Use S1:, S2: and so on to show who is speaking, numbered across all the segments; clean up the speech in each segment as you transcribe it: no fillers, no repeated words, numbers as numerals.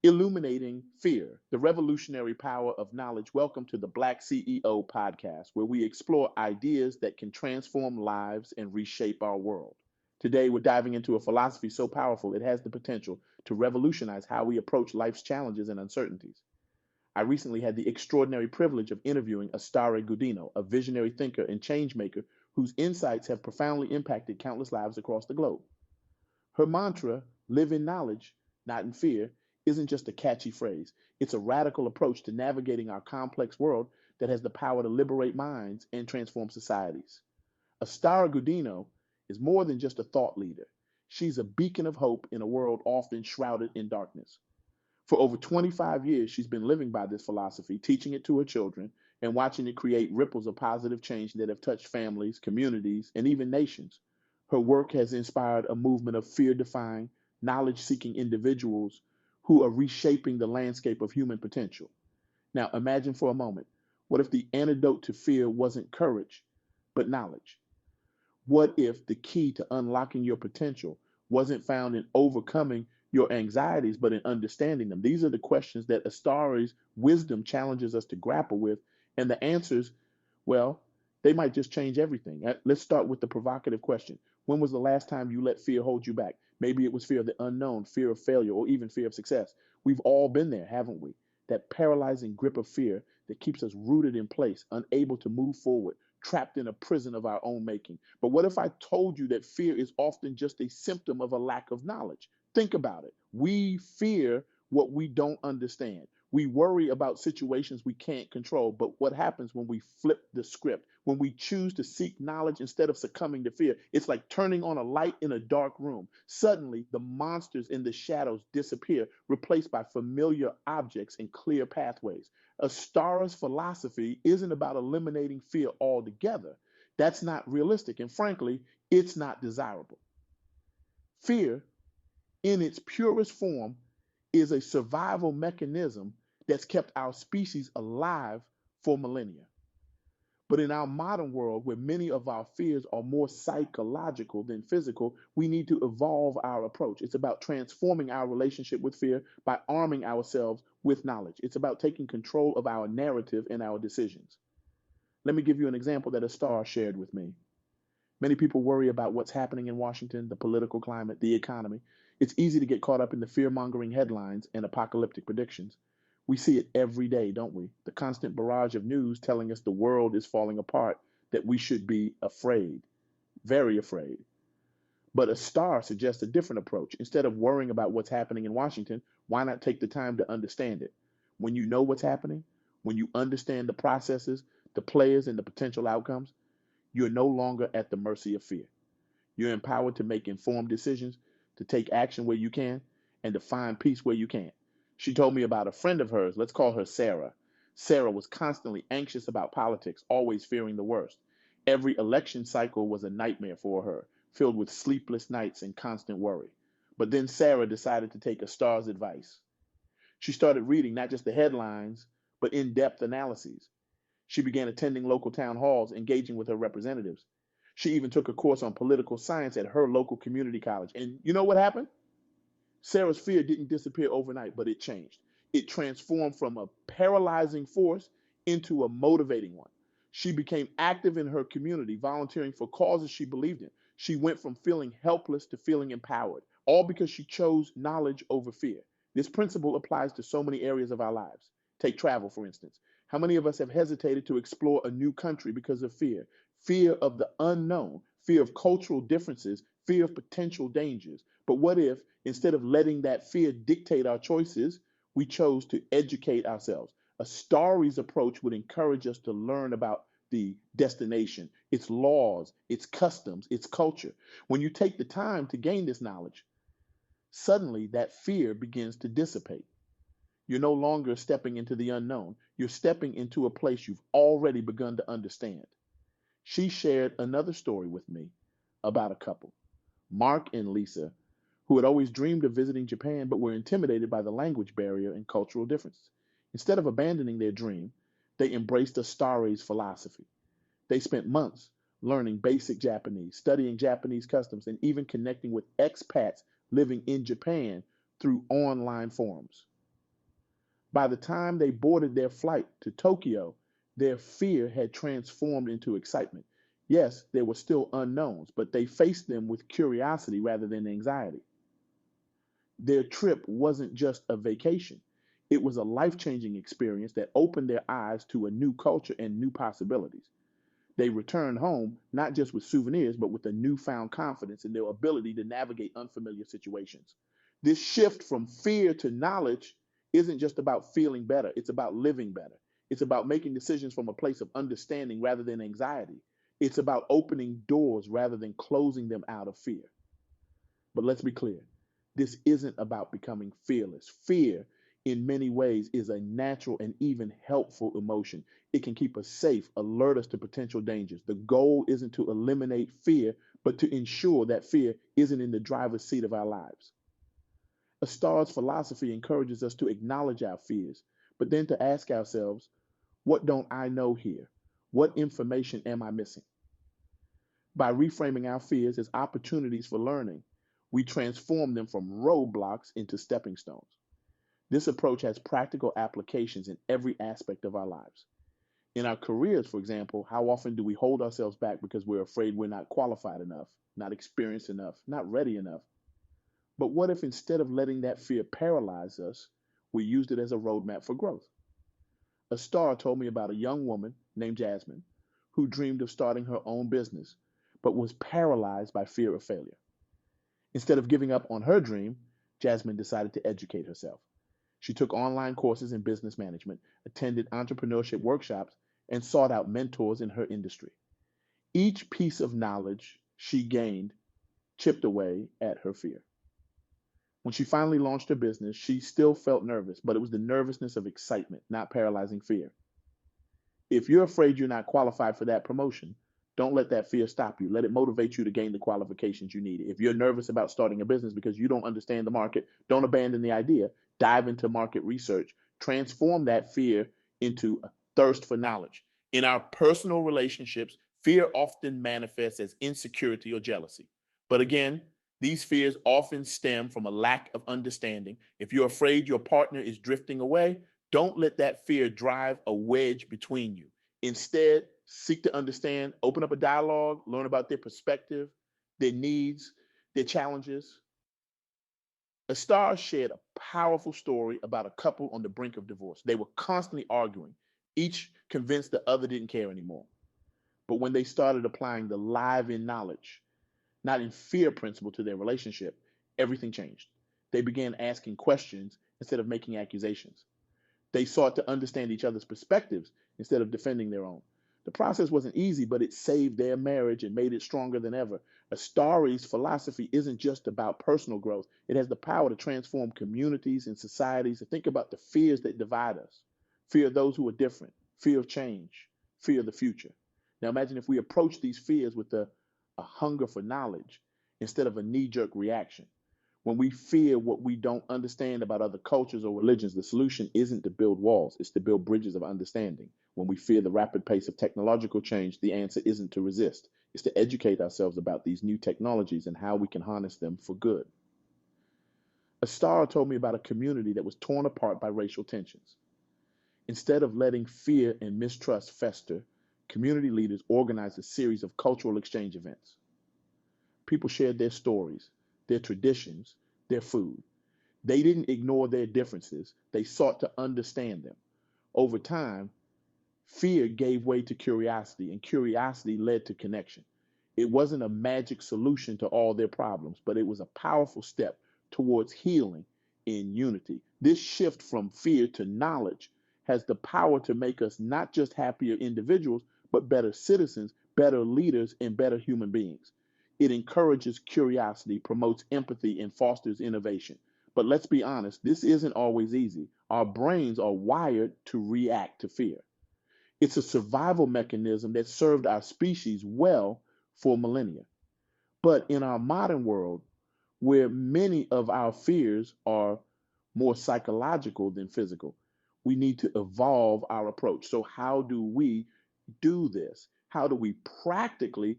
S1: Illuminating Fear, the Revolutionary Power of Knowledge. Welcome to the BlackCEO Podcast, where we explore ideas that can transform lives and reshape our world. Today, we're diving into a philosophy so powerful it has the potential to revolutionize how we approach life's challenges and uncertainties. I recently had the extraordinary privilege of interviewing Astarre Gudino, a visionary thinker and change maker whose insights have profoundly impacted countless lives across the globe. Her mantra, live in knowledge, not in fear, isn't just a catchy phrase. It's a radical approach to navigating our complex world that has the power to liberate minds and transform societies. Astarre Gudino is more than just a thought leader. She's a beacon of hope in a world often shrouded in darkness. For over 25 years, she's been living by this philosophy, teaching it to her children, and watching it create ripples of positive change that have touched families, communities, and even nations. Her work has inspired a movement of fear defying, knowledge seeking individuals who are reshaping the landscape of human potential. Now, imagine for a moment, what if the antidote to fear wasn't courage, but knowledge? What if the key to unlocking your potential wasn't found in overcoming your anxieties, but in understanding them? These are the questions that Astarre's wisdom challenges us to grapple with, and the answers, well, they might just change everything. Let's start with the provocative question. When was the last time you let fear hold you back? Maybe it was fear of the unknown, fear of failure, or even fear of success. We've all been there, haven't we? That paralyzing grip of fear that keeps us rooted in place, unable to move forward, trapped in a prison of our own making. But what if I told you that fear is often just a symptom of a lack of knowledge? Think about it. We fear what we don't understand. We worry about situations we can't control. But what happens when we flip the script? When we choose to seek knowledge instead of succumbing to fear? It's like turning on a light in a dark room. Suddenly, the monsters in the shadows disappear, replaced by familiar objects and clear pathways. Astarre's philosophy isn't about eliminating fear altogether. That's not realistic. And frankly, it's not desirable. Fear, in its purest form, is a survival mechanism that's kept our species alive for millennia. But in our modern world, where many of our fears are more psychological than physical, we need to evolve our approach. It's about transforming our relationship with fear by arming ourselves with knowledge. It's about taking control of our narrative and our decisions. Let me give you an example that a star shared with me. Many people worry about what's happening in Washington, the political climate, the economy. It's easy to get caught up in the fear-mongering headlines and apocalyptic predictions. We see it every day, don't we? The constant barrage of news telling us the world is falling apart, that we should be afraid, very afraid. But a star suggests a different approach. Instead of worrying about what's happening in Washington, why not take the time to understand it? When you know what's happening, when you understand the processes, the players, and the potential outcomes, you're no longer at the mercy of fear. You're empowered to make informed decisions, to take action where you can, and to find peace where you can't. She told me about a friend of hers. Let's call her Sarah. Sarah was constantly anxious about politics, always fearing the worst. Every election cycle was a nightmare for her, filled with sleepless nights and constant worry. But then Sarah decided to take a star's advice. She started reading not just the headlines, but in depth analyses. She began attending local town halls, engaging with her representatives. She even took a course on political science at her local community college. And you know what happened? Sarah's fear didn't disappear overnight, but it changed. It transformed from a paralyzing force into a motivating one. She became active in her community, volunteering for causes she believed in. She went from feeling helpless to feeling empowered, all because she chose knowledge over fear. This principle applies to so many areas of our lives. Take travel, for instance. How many of us have hesitated to explore a new country because of fear? Fear of the unknown, fear of cultural differences, fear of potential dangers. But what if, instead of letting that fear dictate our choices, we chose to educate ourselves? A Starry's approach would encourage us to learn about the destination, its laws, its customs, its culture. When you take the time to gain this knowledge, suddenly that fear begins to dissipate. You're no longer stepping into the unknown. You're stepping into a place you've already begun to understand. She shared another story with me about a couple, Mark and Lisa, who had always dreamed of visiting Japan but were intimidated by the language barrier and cultural differences. Instead of abandoning their dream, they embraced Astarre's philosophy. They spent months learning basic Japanese, studying Japanese customs, and even connecting with expats living in Japan through online forums. By the time they boarded their flight to Tokyo, their fear had transformed into excitement. Yes, there were still unknowns, but they faced them with curiosity rather than anxiety. Their trip wasn't just a vacation, it was a life changing experience that opened their eyes to a new culture and new possibilities. They returned home not just with souvenirs, but with a newfound confidence in their ability to navigate unfamiliar situations. This shift from fear to knowledge isn't just about feeling better, it's about living better. It's about making decisions from a place of understanding rather than anxiety. It's about opening doors rather than closing them out of fear. But let's be clear, this isn't about becoming fearless. Fear, in many ways, is a natural and even helpful emotion. It can keep us safe, alert us to potential dangers. The goal isn't to eliminate fear, but to ensure that fear isn't in the driver's seat of our lives. Astarre's philosophy encourages us to acknowledge our fears, but then to ask ourselves, what don't I know here? What information am I missing? By reframing our fears as opportunities for learning, we transform them from roadblocks into stepping stones. This approach has practical applications in every aspect of our lives. In our careers, for example, how often do we hold ourselves back because we're afraid we're not qualified enough, not experienced enough, not ready enough? But what if instead of letting that fear paralyze us, we used it as a roadmap for growth? Astarre told me about a young woman named Jasmine who dreamed of starting her own business, but was paralyzed by fear of failure. Instead of giving up on her dream, Jasmine decided to educate herself. She took online courses in business management, attended entrepreneurship workshops, and sought out mentors in her industry. Each piece of knowledge she gained chipped away at her fear. When she finally launched her business, she still felt nervous, but it was the nervousness of excitement, not paralyzing fear. If you're afraid you're not qualified for that promotion, don't let that fear stop you. Let it motivate you to gain the qualifications you need. If you're nervous about starting a business because you don't understand the market, don't abandon the idea. Dive into market research. Transform that fear into a thirst for knowledge. In our personal relationships, fear often manifests as insecurity or jealousy. But again, these fears often stem from a lack of understanding. If you're afraid your partner is drifting away, don't let that fear drive a wedge between you. Instead, seek to understand, open up a dialogue, learn about their perspective, their needs, their challenges. Astarre shared a powerful story about a couple on the brink of divorce. They were constantly arguing, each convinced the other didn't care anymore. But when they started applying the live in knowledge, not in fear principle to their relationship, everything changed. They began asking questions instead of making accusations. They sought to understand each other's perspectives instead of defending their own. The process wasn't easy, but it saved their marriage and made it stronger than ever. Astarre's philosophy isn't just about personal growth. It has the power to transform communities and societies. To think about the fears that divide us. Fear of those who are different, fear of change, fear of the future. Now imagine if we approach these fears with a hunger for knowledge instead of a knee-jerk reaction. When we fear what we don't understand about other cultures or religions, the solution isn't to build walls, it's to build bridges of understanding. When we fear the rapid pace of technological change, the answer isn't to resist, it's to educate ourselves about these new technologies and how we can harness them for good. Astarre told me about a community that was torn apart by racial tensions. Instead of letting fear and mistrust fester, community leaders organized a series of cultural exchange events. People shared their stories, their traditions, their food. They didn't ignore their differences, they sought to understand them. Over time, fear gave way to curiosity, and curiosity led to connection. It wasn't a magic solution to all their problems, but it was a powerful step towards healing in unity. This shift from fear to knowledge has the power to make us not just happier individuals, but better citizens, better leaders, and better human beings. It encourages curiosity, promotes empathy, and fosters innovation. But let's be honest, this isn't always easy. Our brains are wired to react to fear. It's a survival mechanism that served our species well for millennia. But in our modern world, where many of our fears are more psychological than physical, we need to evolve our approach. So, how do we do this? How do we practically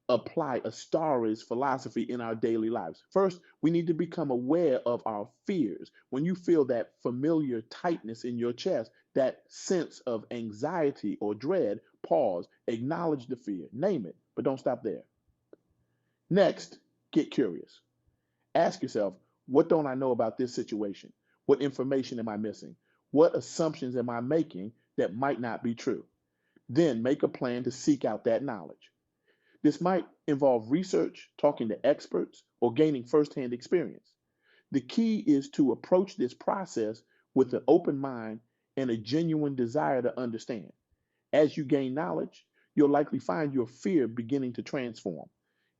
S1: apply Astarre's philosophy in our daily lives. First, we need to become aware of our fears. When you feel that familiar tightness in your chest, that sense of anxiety or dread, pause, acknowledge the fear, name it, but don't stop there. Next, get curious. Ask yourself, what don't I know about this situation? What information am I missing? What assumptions am I making that might not be true? Then make a plan to seek out that knowledge. This might involve research, talking to experts, or gaining firsthand experience. The key is to approach this process with an open mind and a genuine desire to understand. As you gain knowledge, you'll likely find your fear beginning to transform.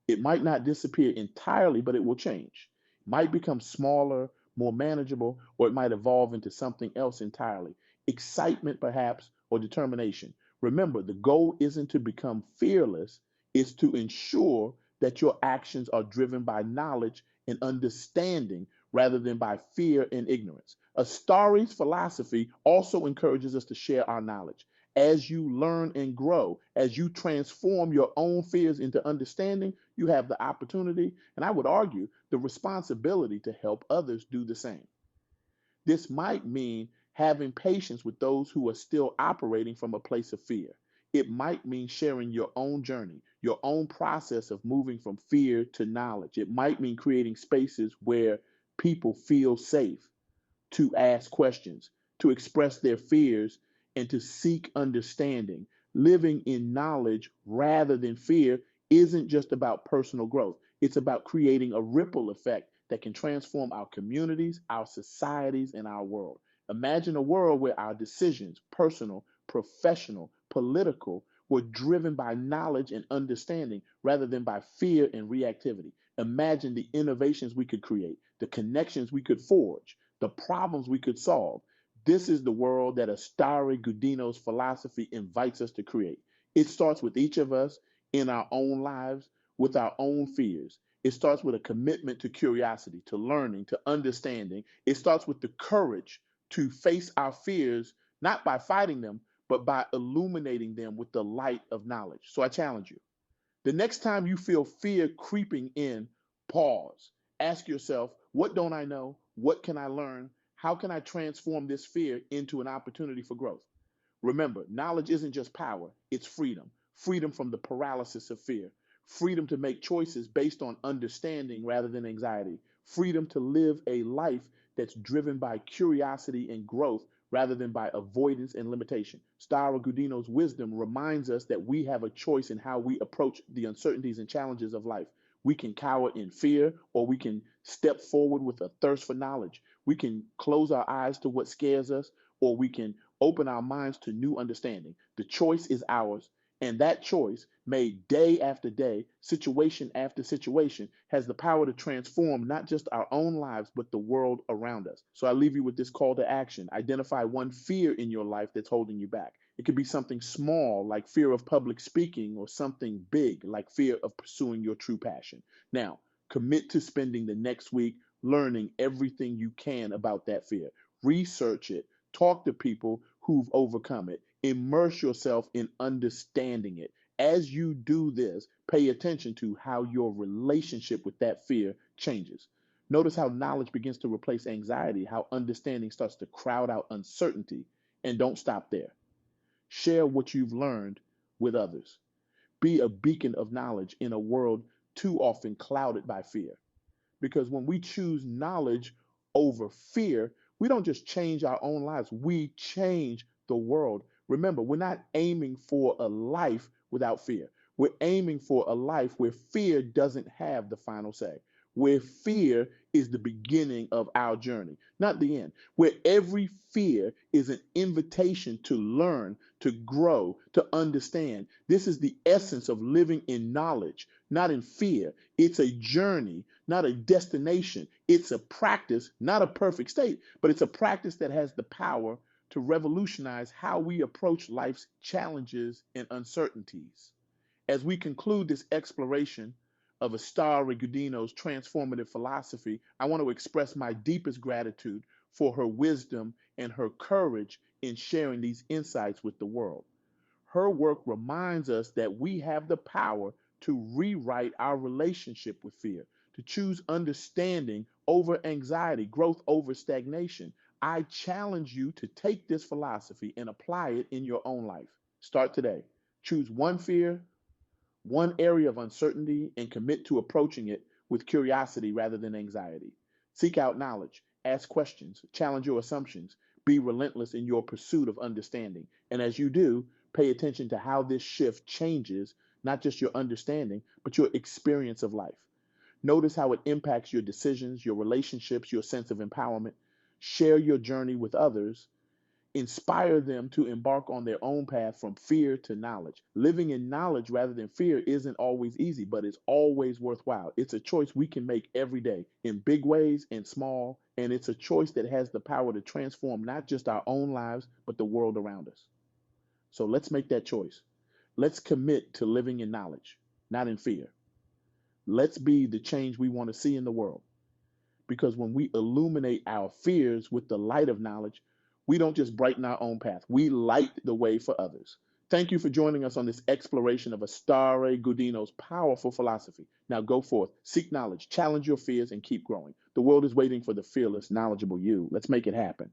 S1: It might not disappear entirely, but it will change. It might become smaller, more manageable, or it might evolve into something else entirely. Excitement, perhaps, or determination. Remember, the goal isn't to become fearless, it's to ensure that your actions are driven by knowledge and understanding rather than by fear and ignorance. Astarre's philosophy also encourages us to share our knowledge. As you learn and grow, as you transform your own fears into understanding, you have the opportunity, and I would argue the responsibility to help others do the same. This might mean having patience with those who are still operating from a place of fear. It might mean sharing your own journey, your own process of moving from fear to knowledge. It might mean creating spaces where people feel safe to ask questions, to express their fears, and to seek understanding. Living in knowledge rather than fear isn't just about personal growth, it's about creating a ripple effect that can transform our communities, our societies, and our world. Imagine a world where our decisions, personal, professional, political, were driven by knowledge and understanding rather than by fear and reactivity. Imagine the innovations we could create, the connections we could forge, the problems we could solve. This is the world that Astarre Gudino's philosophy invites us to create. It starts with each of us in our own lives, with our own fears. It starts with a commitment to curiosity, to learning, to understanding. It starts with the courage to face our fears, not by fighting them, but by illuminating them with the light of knowledge. So I challenge you. The next time you feel fear creeping in, pause. Ask yourself, what don't I know? What can I learn? How can I transform this fear into an opportunity for growth? Remember, knowledge isn't just power, it's freedom. Freedom from the paralysis of fear. Freedom to make choices based on understanding rather than anxiety. Freedom to live a life that's driven by curiosity and growth rather than by avoidance and limitation. Astarre Gudino's wisdom reminds us that we have a choice in how we approach the uncertainties and challenges of life. We can cower in fear, or we can step forward with a thirst for knowledge. We can close our eyes to what scares us, or we can open our minds to new understanding. The choice is ours, and that choice, made day after day, situation after situation, has the power to transform not just our own lives, but the world around us. So I leave you with this call to action. Identify one fear in your life that's holding you back. It could be something small, like fear of public speaking, or something big, like fear of pursuing your true passion. Now, commit to spending the next week learning everything you can about that fear. Research it. Talk to people who've overcome it. Immerse yourself in understanding it. As you do this, pay attention to how your relationship with that fear changes. Notice how knowledge begins to replace anxiety, how understanding starts to crowd out uncertainty. And don't stop there. Share what you've learned with others. Be a beacon of knowledge in a world too often clouded by fear. Because when we choose knowledge over fear, we don't just change our own lives, we change the world. Remember, we're not aiming for a life without fear. We're aiming for a life where fear doesn't have the final say, where fear is the beginning of our journey, not the end, where every fear is an invitation to learn, to grow, to understand. This is the essence of living in knowledge, not in fear. It's a journey, not a destination. It's a practice, not a perfect state, but it's a practice that has the power to revolutionize how we approach life's challenges and uncertainties. As we conclude this exploration of Astarre Gudino's transformative philosophy, I want to express my deepest gratitude for her wisdom and her courage in sharing these insights with the world. Her work reminds us that we have the power to rewrite our relationship with fear, to choose understanding over anxiety, growth over stagnation. I challenge you to take this philosophy and apply it in your own life. Start today. Choose one fear, one area of uncertainty, and commit to approaching it with curiosity rather than anxiety. Seek out knowledge, ask questions, challenge your assumptions, be relentless in your pursuit of understanding. And as you do, pay attention to how this shift changes not just your understanding, but your experience of life. Notice how it impacts your decisions, your relationships, your sense of empowerment. Share your journey with others. Inspire them to embark on their own path from fear to knowledge. Living in knowledge rather than fear isn't always easy, but it's always worthwhile. It's a choice we can make every day in big ways and small, and it's a choice that has the power to transform not just our own lives, but the world around us. So let's make that choice. Let's commit to living in knowledge, not in fear. Let's be the change we want to see in the world. Because when we illuminate our fears with the light of knowledge, we don't just brighten our own path, we light the way for others. Thank you for joining us on this exploration of Astarre Gudino's powerful philosophy. Now go forth, seek knowledge, challenge your fears, and keep growing. The world is waiting for the fearless, knowledgeable you. Let's make it happen.